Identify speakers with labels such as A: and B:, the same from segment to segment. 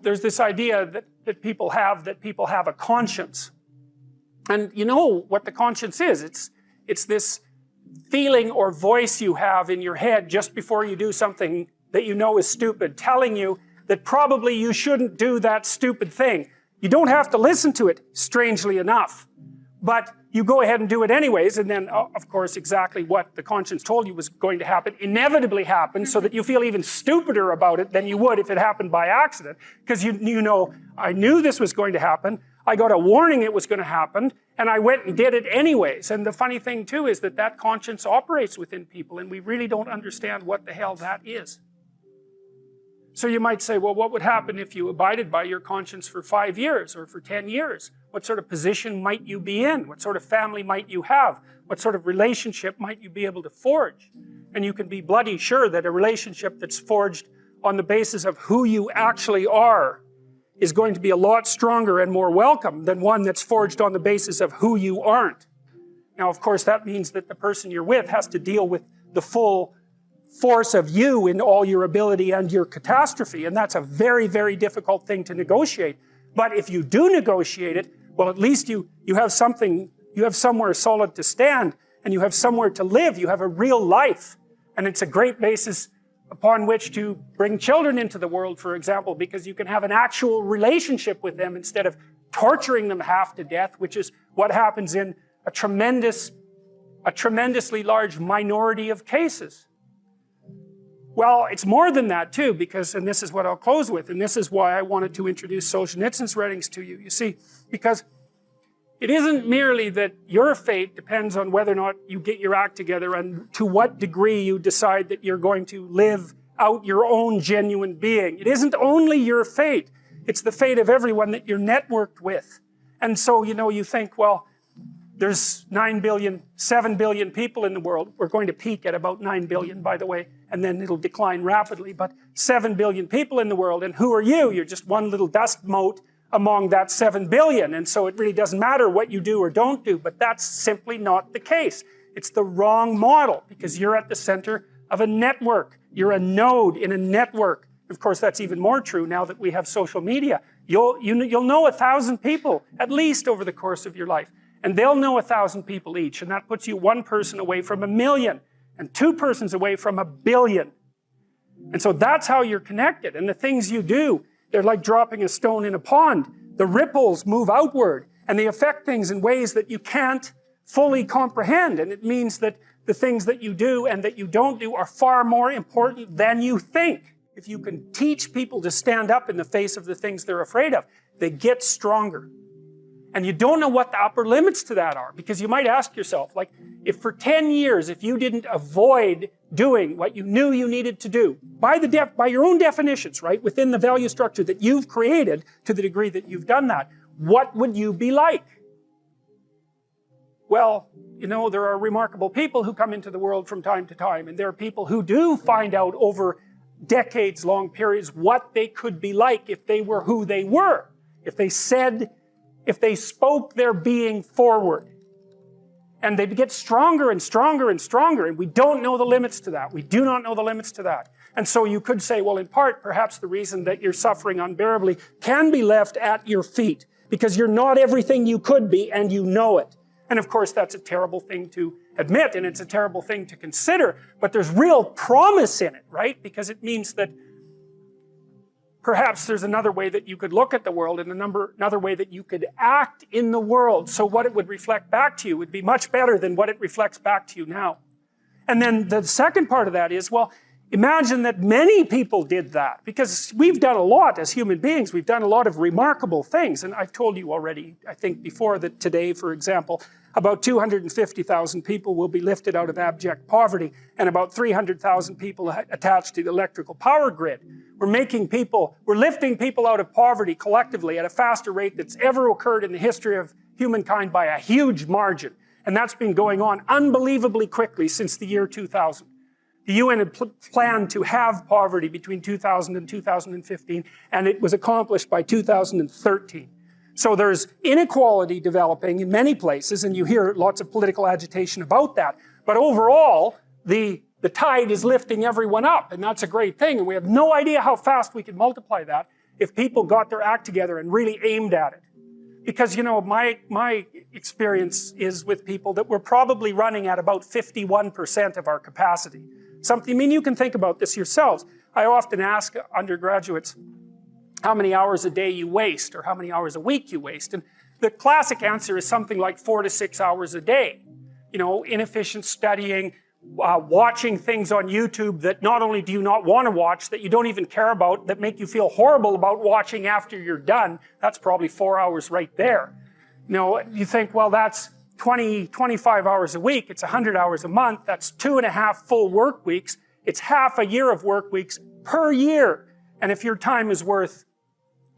A: there's this idea that people have a conscience. And you know what the conscience is. It's this feeling or voice you have in your head just before you do something that you know is stupid, telling you that probably you shouldn't do that stupid thing. You don't have to listen to it, strangely enough. But you go ahead and do it anyways, and then, of course, exactly what the conscience told you was going to happen inevitably happens, so that you feel even stupider about it than you would if it happened by accident. Because you know, I knew this was going to happen, I got a warning it was going to happen, and I went and did it anyways. And the funny thing too is that conscience operates within people, and we really don't understand what the hell that is. So you might say, well, what would happen if you abided by your conscience for 5 years or for 10 years? What sort of position might you be in? What sort of family might you have? What sort of relationship might you be able to forge? And you can be bloody sure that a relationship that's forged on the basis of who you actually are is going to be a lot stronger and more welcome than one that's forged on the basis of who you aren't. Now, of course, that means that the person you're with has to deal with the full force of you in all your ability and your catastrophe, and that's a very, very difficult thing to negotiate. But if you do negotiate it, well, at least you have something, you have somewhere solid to stand, and you have somewhere to live, you have a real life. And it's a great basis upon which to bring children into the world, for example, because you can have an actual relationship with them instead of torturing them half to death, which is what happens in a tremendously large minority of cases. Well, it's more than that too, because, and this is what I'll close with, and this is why I wanted to introduce Solzhenitsyn's writings to you. You see, because it isn't merely that your fate depends on whether or not you get your act together and to what degree you decide that you're going to live out your own genuine being. It isn't only your fate, it's the fate of everyone that you're networked with. And so, you think, well, there's 7 billion people in the world. We're going to peak at about 9 billion, by the way, and then it'll decline rapidly, but 7 billion people in the world, and who are you? You're just one little dust mote among that 7 billion, and so it really doesn't matter what you do or don't do, but that's simply not the case. It's the wrong model, because you're at the center of a network. You're a node in a network. Of course, that's even more true now that we have social media. You'll know 1,000 people, at least over the course of your life. And they'll know 1,000 people each, and that puts you one person away from 1 million, and 2 persons away from 1 billion. And so that's how you're connected, and the things you do, they're like dropping a stone in a pond. The ripples move outward, and they affect things in ways that you can't fully comprehend, and it means that the things that you do and that you don't do are far more important than you think. If you can teach people to stand up in the face of the things they're afraid of, they get stronger. And you don't know what the upper limits to that are, because you might ask yourself, like, if for 10 years, if you didn't avoid doing what you knew you needed to do, by your own definitions, right, within the value structure that you've created to the degree that you've done that, what would you be like? Well, there are remarkable people who come into the world from time to time, and there are people who do find out over decades-long periods what they could be like if they were who they were, if they spoke their being forward. And they get stronger and stronger and stronger, and we don't know the limits to that. We do not know the limits to that. And so you could say, well, in part, perhaps the reason that you're suffering unbearably can be left at your feet, because you're not everything you could be, and you know it. And of course, that's a terrible thing to admit, and it's a terrible thing to consider, but there's real promise in it, right? Because it means that perhaps there's another way that you could look at the world, and another way that you could act in the world, so what it would reflect back to you would be much better than what it reflects back to you now. And then the second part of that is, well, imagine that many people did that, because we've done a lot as human beings. We've done a lot of remarkable things, and I've told you already, I think before, that today, for example, about 250,000 people will be lifted out of abject poverty, and about 300,000 people attached to the electrical power grid. We're lifting people out of poverty collectively at a faster rate that's ever occurred in the history of humankind by a huge margin. And that's been going on unbelievably quickly since the year 2000. The UN had planned to have poverty between 2000 and 2015, and it was accomplished by 2013. So there's inequality developing in many places, and you hear lots of political agitation about that. But overall, the tide is lifting everyone up, and that's a great thing, and we have no idea how fast we can multiply that. if people got their act together and really aimed at it. Because, you know, my experience is with people that we're probably running at about 51% of our capacity. Something, I mean, you can think about this yourselves. I often ask undergraduates how many hours a day you waste or how many hours a week you waste. And the classic answer is something like 4 to 6 hours a day. You know, inefficient studying, watching things on YouTube that not only do you not want to watch, that you don't even care about, that make you feel horrible about watching after you're done. That's probably 4 hours right there. You know, you think, well, that's 25 hours a week. It's 100 hours a month. That's 2.5 full work weeks. It's half a year of work weeks per year. And if your time is worth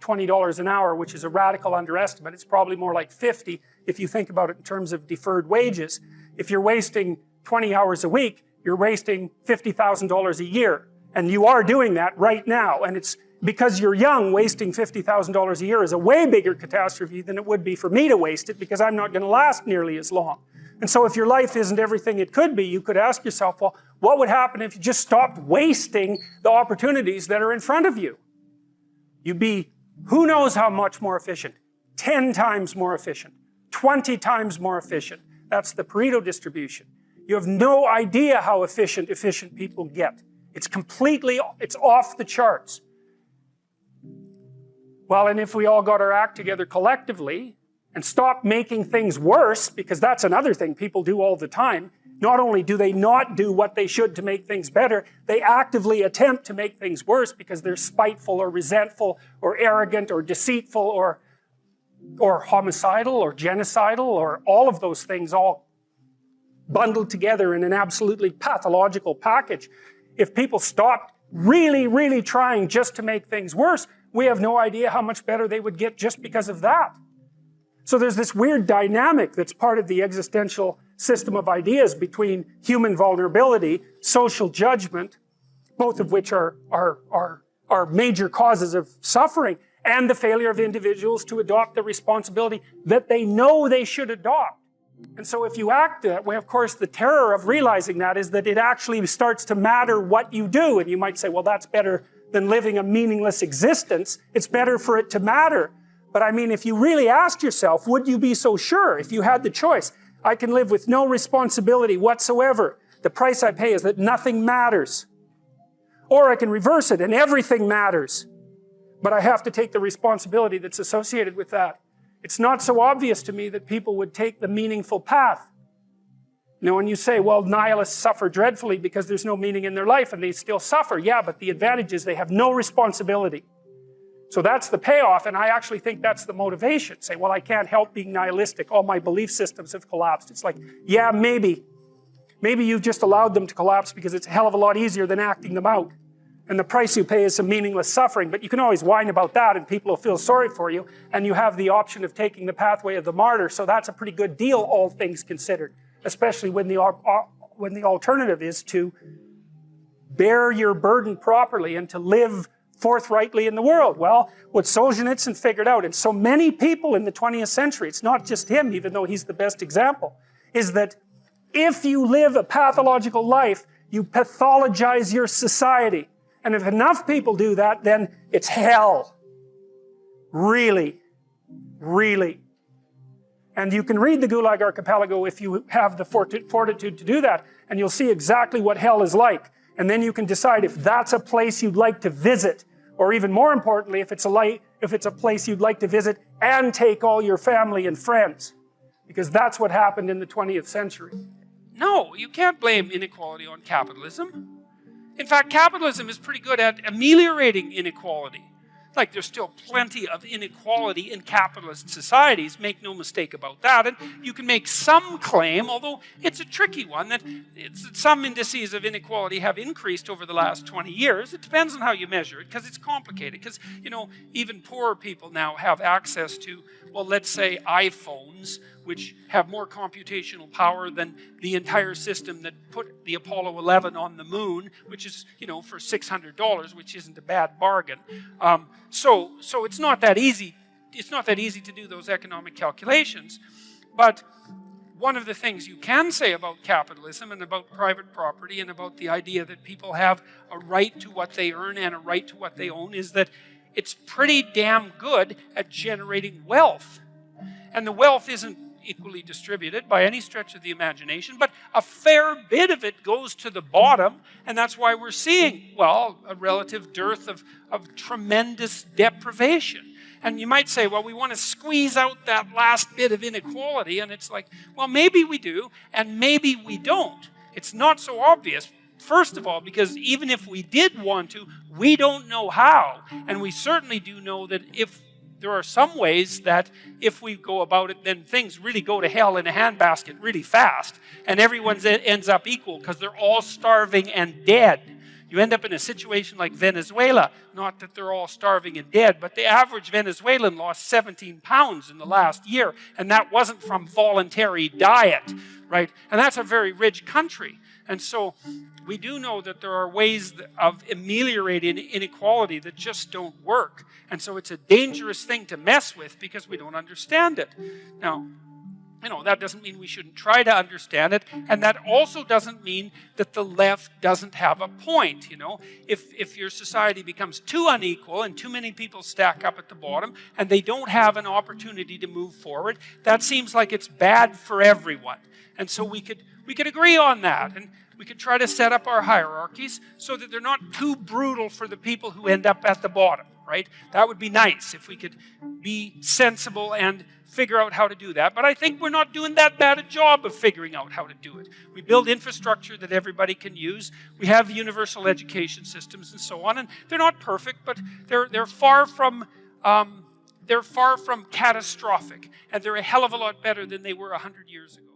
A: $20 an hour, which is a radical underestimate, it's probably more like 50 if you think about it in terms of deferred wages. If you're wasting 20 hours a week, you're wasting $50,000 a year. And you are doing that right now. And it's because you're young, wasting $50,000 a year is a way bigger catastrophe than it would be for me to waste it, because I'm not going to last nearly as long. And so if your life isn't everything it could be, you could ask yourself, well, what would happen if you just stopped wasting the opportunities that are in front of you? You'd be who knows how much more efficient. 10 times more efficient. 20 times more efficient. That's the Pareto distribution. You have no idea how efficient people get. It's off the charts. Well, and if we all got our act together collectively and stopped making things worse, because that's another thing people do all the time, not only do they not do what they should to make things better, they actively attempt to make things worse because they're spiteful or resentful or arrogant or deceitful or homicidal or genocidal or all of those things all bundled together in an absolutely pathological package. If people stopped really, really trying just to make things worse, we have no idea how much better they would get just because of that. So there's this weird dynamic that's part of the existential system of ideas between human vulnerability, social judgment, both of which are major causes of suffering, and the failure of individuals to adopt the responsibility that they know they should adopt. And so if you act that way, of course, the terror of realizing that is that it actually starts to matter what you do. And you might say, well, that's better than living a meaningless existence. It's better for it to matter. But I mean, if you really asked yourself, would you be so sure if you had the choice? I can live with no responsibility whatsoever. The price I pay is that nothing matters. Or I can reverse it and everything matters. But I have to take the responsibility that's associated with that. It's not so obvious to me that people would take the meaningful path. You know, when you say, well, nihilists suffer dreadfully because there's no meaning in their life and they still suffer. Yeah, but the advantage is they have no responsibility. So that's the payoff, and I actually think that's the motivation. Say, well, I can't help being nihilistic. All my belief systems have collapsed. It's like, yeah, maybe. Maybe you've just allowed them to collapse because it's a hell of a lot easier than acting them out. And the price you pay is some meaningless suffering, but you can always whine about that and people will feel sorry for you, and you have the option of taking the pathway of the martyr, so that's a pretty good deal, all things considered, especially when the alternative is to bear your burden properly and to live forthrightly in the world. Well, what Solzhenitsyn figured out, and so many people in the 20th century, it's not just him, even though he's the best example, is that if you live a pathological life, you pathologize your society. And if enough people do that, then it's hell. Really. Really. And you can read the Gulag Archipelago if you have the fortitude to do that, and you'll see exactly what hell is like. And then you can decide if that's a place you'd like to visit, or even more importantly, if it's a place you'd like to visit and take all your family and friends. Because that's what happened in the 20th century.
B: No, you can't blame inequality on capitalism. In fact, capitalism is pretty good at ameliorating inequality. Like, there's still plenty of inequality in capitalist societies, make no mistake about that. And you can make some claim, although it's a tricky one, that some indices of inequality have increased over the last 20 years. It depends on how you measure it, because it's complicated. Because, you know, even poorer people now have access to, well, let's say iPhones, which have more computational power than the entire system that put the Apollo 11 on the moon, which is, you know, for $600, which isn't a bad bargain. So it's not that easy. It's not that easy to do those economic calculations. But one of the things you can say about capitalism and about private property and about the idea that people have a right to what they earn and a right to what they own is that it's pretty damn good at generating wealth. And the wealth isn't equally distributed by any stretch of the imagination, but a fair bit of it goes to the bottom, and that's why we're seeing, well, a relative dearth of tremendous deprivation. And you might say, well, we want to squeeze out that last bit of inequality, and it's like, well, maybe we do, and maybe we don't. It's not so obvious. First of all, because even if we did want to, we don't know how. And we certainly do know that if there are some ways that if we go about it, then things really go to hell in a handbasket really fast. And everyone ends up equal because they're all starving and dead. You end up in a situation like Venezuela. Not that they're all starving and dead, but the average Venezuelan lost 17 pounds in the last year. And that wasn't from voluntary diet, right? And that's a very rich country. And so we do know that there are ways of ameliorating inequality that just don't work. And so it's a dangerous thing to mess with because we don't understand it. Now, that doesn't mean we shouldn't try to understand it. And that also doesn't mean that the left doesn't have a point. If your society becomes too unequal and too many people stack up at the bottom and they don't have an opportunity to move forward, that seems like it's bad for everyone. And so we could agree on that. And we could try to set up our hierarchies so that they're not too brutal for the people who end up at the bottom, right? That would be nice if we could be sensible and figure out how to do that. But I think we're not doing that bad a job of figuring out how to do it. We build infrastructure that everybody can use. We have universal education systems and so on. And they're not perfect, but they're far from catastrophic. And they're a hell of a lot better than they were 100 years ago.